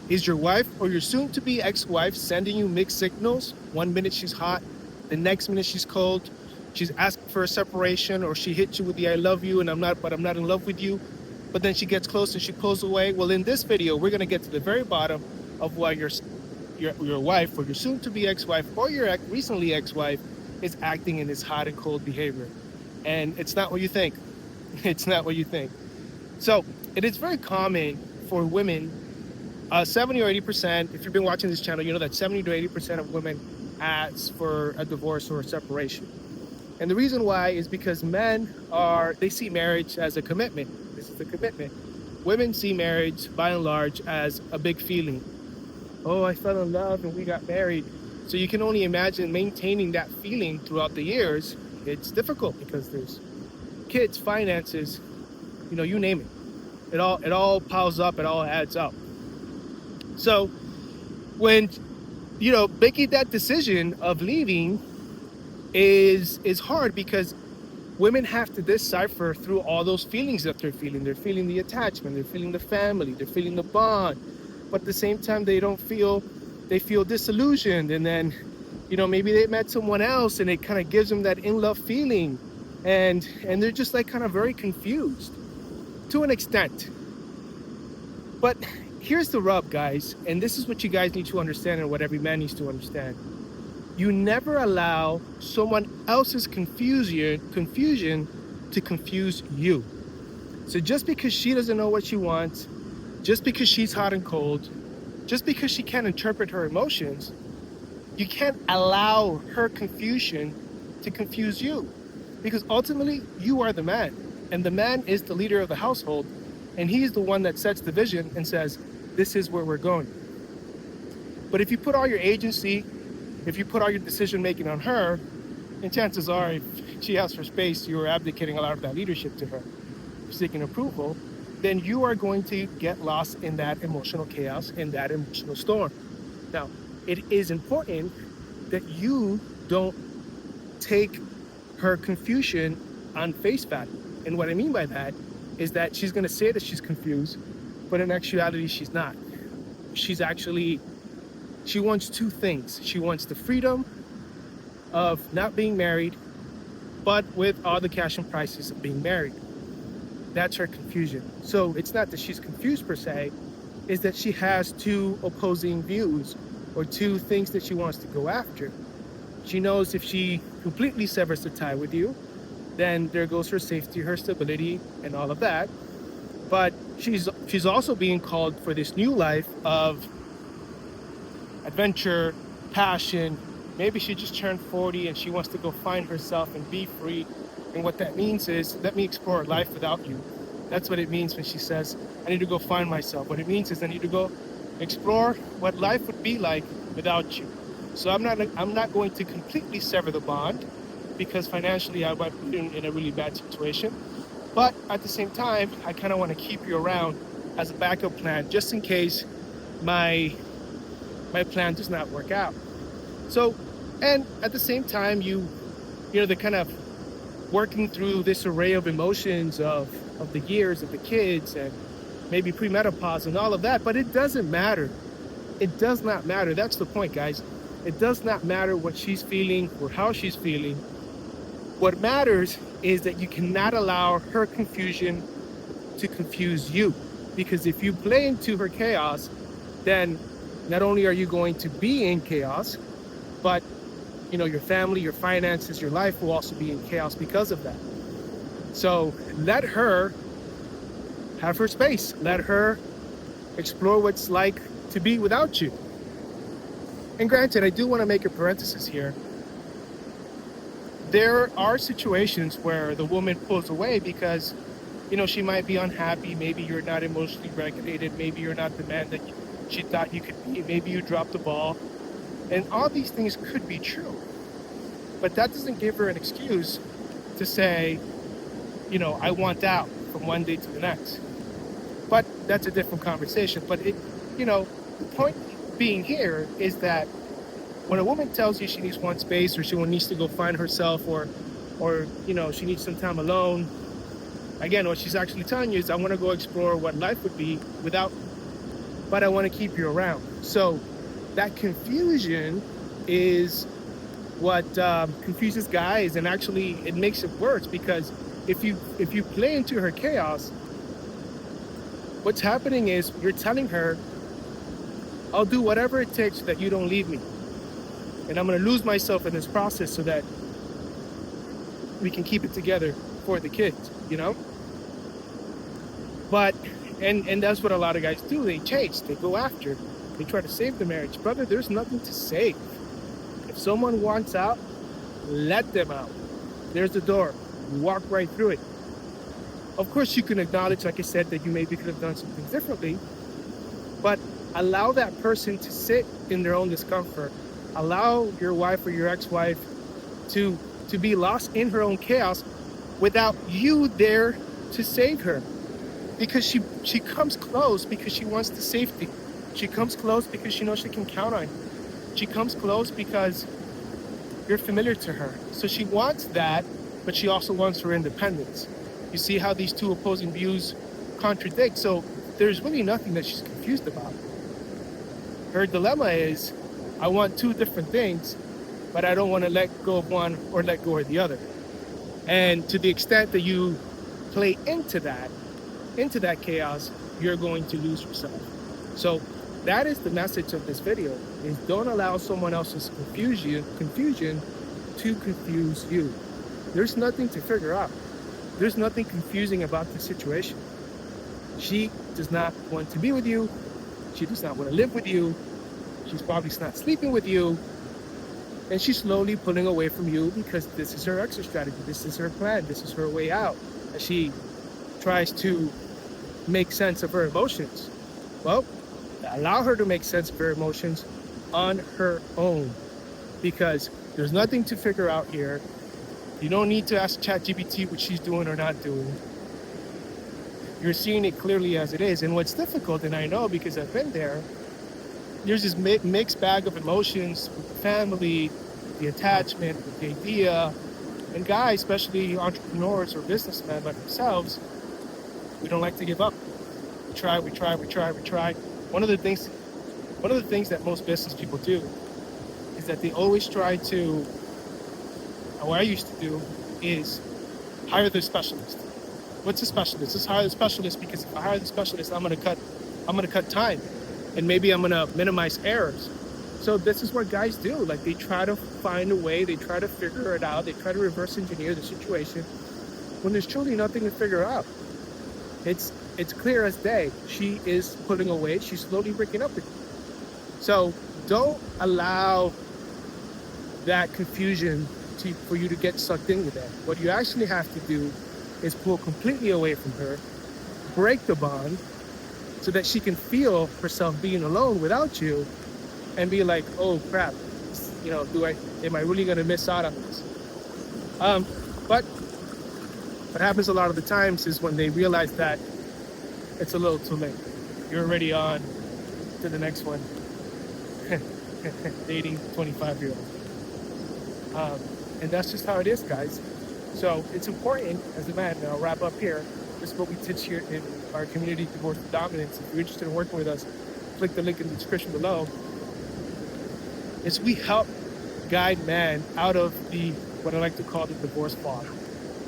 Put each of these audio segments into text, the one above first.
Is your wife or your soon-to-be ex-wife sending you mixed signals? One minute she's hot, the next minute she's cold. She's asking for a separation, or she hits you with the "I love you" and I'm not in love with you. But then she gets close and she pulls away. Well, in this video, we're gonna get to the very bottom of why your wife or your soon-to-be ex-wife or your recently ex-wife is acting in this hot and cold behavior. And it's not what you think. It's not what you think. So it is very common for women, 70 or 80%, if you've been watching this channel, you know that 70 to 80% of women ask for a divorce or a separation. And the reason why is because they see marriage as a commitment. This is a commitment. Women see marriage, by and large, as a big feeling. Oh, I fell in love and we got married. So you can only imagine maintaining that feeling throughout the years. It's difficult because there's kids, finances, you name it. It all piles up, it all adds up. So when, making that decision of leaving is hard because women have to decipher through all those feelings that they're feeling. They're feeling the attachment, they're feeling the family, they're feeling the bond, but at the same time they feel disillusioned, and then maybe they met someone else and it kind of gives them that in love feeling, and they're just like kind of very confused to an extent. But here's the rub, guys, and this is what you guys need to understand and what every man needs to understand. You never allow someone else's confusion to confuse you. So just because she doesn't know what she wants, just because she's hot and cold, just because she can't interpret her emotions, you can't allow her confusion to confuse you. Because ultimately, you are the man, and the man is the leader of the household, and he's the one that sets the vision and says, this is where we're going. But if you put all your agency, if you put all your decision making on her, and chances are, if she asks for space, you are abdicating a lot of that leadership to her, seeking approval, then you are going to get lost in that emotional chaos, in that emotional storm. Now, it is important that you don't take her confusion on face value. And what I mean by that is that she's going to say that she's confused, but in actuality, she's not. She wants two things. She wants the freedom of not being married, but with all the cash and prices of being married. That's her confusion. So it's not that she's confused per se, it's that she has two opposing views or two things that she wants to go after. She knows if she completely severs the tie with you, then there goes her safety, her stability, and all of that. But she's also being called for this new life of adventure, passion. Maybe she just turned 40 and she wants to go find herself and be free. And what that means is, let me explore life without you. That's what it means when she says, I need to go find myself. What it means is I need to go explore what life would be like without you. So I'm not going to completely sever the bond, because financially I might be in a really bad situation. But at the same time, I kind of want to keep you around as a backup plan, just in case my plan does not work out. So, and at the same time, they're kind of working through this array of emotions of the years of the kids and maybe premenopause and all of that, but it doesn't matter. It does not matter. That's the point, guys. It does not matter what she's feeling or how she's feeling. What matters is that you cannot allow her confusion to confuse you. Because if you play into her chaos, then not only are you going to be in chaos, but your family, your finances, your life will also be in chaos because of that. So let her have her space. Let her explore what it's like to be without you. And granted, I do want to make a parenthesis here. There are situations where the woman pulls away because, she might be unhappy. Maybe you're not emotionally regulated. Maybe you're not the man that she thought you could be. Maybe you dropped the ball. And all these things could be true. But that doesn't give her an excuse to say, I want out from one day to the next. But that's a different conversation. But the point being here is that when a woman tells you she needs one space, or she needs to go find herself, or she needs some time alone, again, what she's actually telling you is, I want to go explore what life would be without me. but I want to keep you around. So that confusion is what confuses guys, and actually it makes it worse, because if you play into her chaos, what's happening is you're telling her, I'll do whatever it takes so that you don't leave me, and I'm going to lose myself in this process so that we can keep it together for the kids, you know. But and that's what a lot of guys do. They chase, they go after, they try to save the marriage. Brother, there's nothing to save. If someone wants out, let them out. There's the door. Walk right through it. Of course, you can acknowledge, like I said, that you maybe could have done something differently, but allow that person to sit in their own discomfort. Allow your wife or your ex-wife to be lost in her own chaos without you there to save her. Because she comes close because she wants the safety. She comes close because she knows she can count on you. She comes close because you're familiar to her. So she wants that, but she also wants her independence. You see how these two opposing views contradict? So there's really nothing that she's confused about. Her dilemma is, I want two different things, but I don't want to let go of one or let go of the other. And to the extent that you play into that chaos, you're going to lose yourself. So that is the message of this video, is don't allow someone else's confusion to confuse you. There's nothing to figure out. There's nothing confusing about the situation. She does not want to be with you. She does not want to live with you. She's probably not sleeping with you. And she's slowly pulling away from you because this is her exit strategy. This is her plan. This is her way out. As she tries to make sense of her emotions. Well, allow her to make sense of her emotions on her own, because there's nothing to figure out here. You don't need to ask ChatGPT what she's doing or not doing. You're seeing it clearly as it is. And what's difficult, and I know because I've been there, there's this mixed bag of emotions with the family, the attachment, with the idea. And guys, especially entrepreneurs or businessmen like ourselves, we don't like to give up. We try. One of the things that most business people do is that they always try to, and what I used to do is hire the specialist. What's a specialist? Let's hire the specialist, because if I hire the specialist, I'm gonna cut time, and maybe I'm gonna minimize errors. So this is what guys do. Like, they try to find a way, they try to figure it out, they try to reverse engineer the situation when there's truly nothing to figure out. It's clear as day. She is pulling away. She's slowly breaking up with you. So don't allow that confusion for you to get sucked in with that. What you actually have to do is pull completely away from her, break the bond, so that she can feel herself being alone without you, and be like, oh crap, you know, am I really gonna miss out on this? But what happens a lot of the times is when they realize that it's a little too late. You're already on to the next one. Dating 25-year-old. And that's just how it is, guys. So it's important as a man, and I'll wrap up here. This is what we teach here in our community, Divorce with Dominance. If you're interested in working with us, click the link in the description below. Is we help guide man out of what I like to call the divorce fog.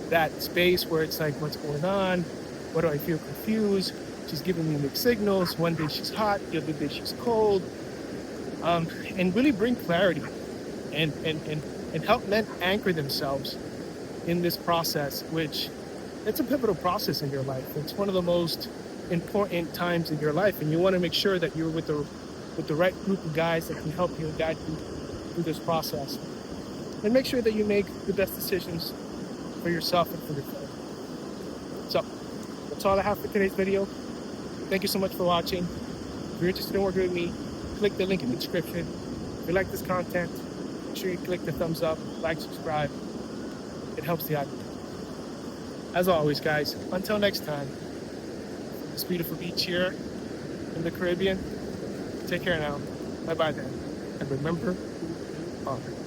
That space where it's like, what's going on? What do I feel confused? She's giving me mixed signals. One day she's hot, the other day she's cold. And really bring clarity and help men anchor themselves in this process, which it's a pivotal process in your life. It's one of the most important times in your life, and you want to make sure that you're with the right group of guys that can help you and guide you through this process. And make sure that you make the best decisions for yourself and for your family. So that's all I have for today's video. Thank you so much for watching. If you're interested in working with me, click the link in the description. If you like this content, make sure you click the thumbs up, like, subscribe. It helps the algorithm. As always, guys, until next time, this beautiful beach here in the Caribbean. Take care now. Bye-bye then. And remember who you are.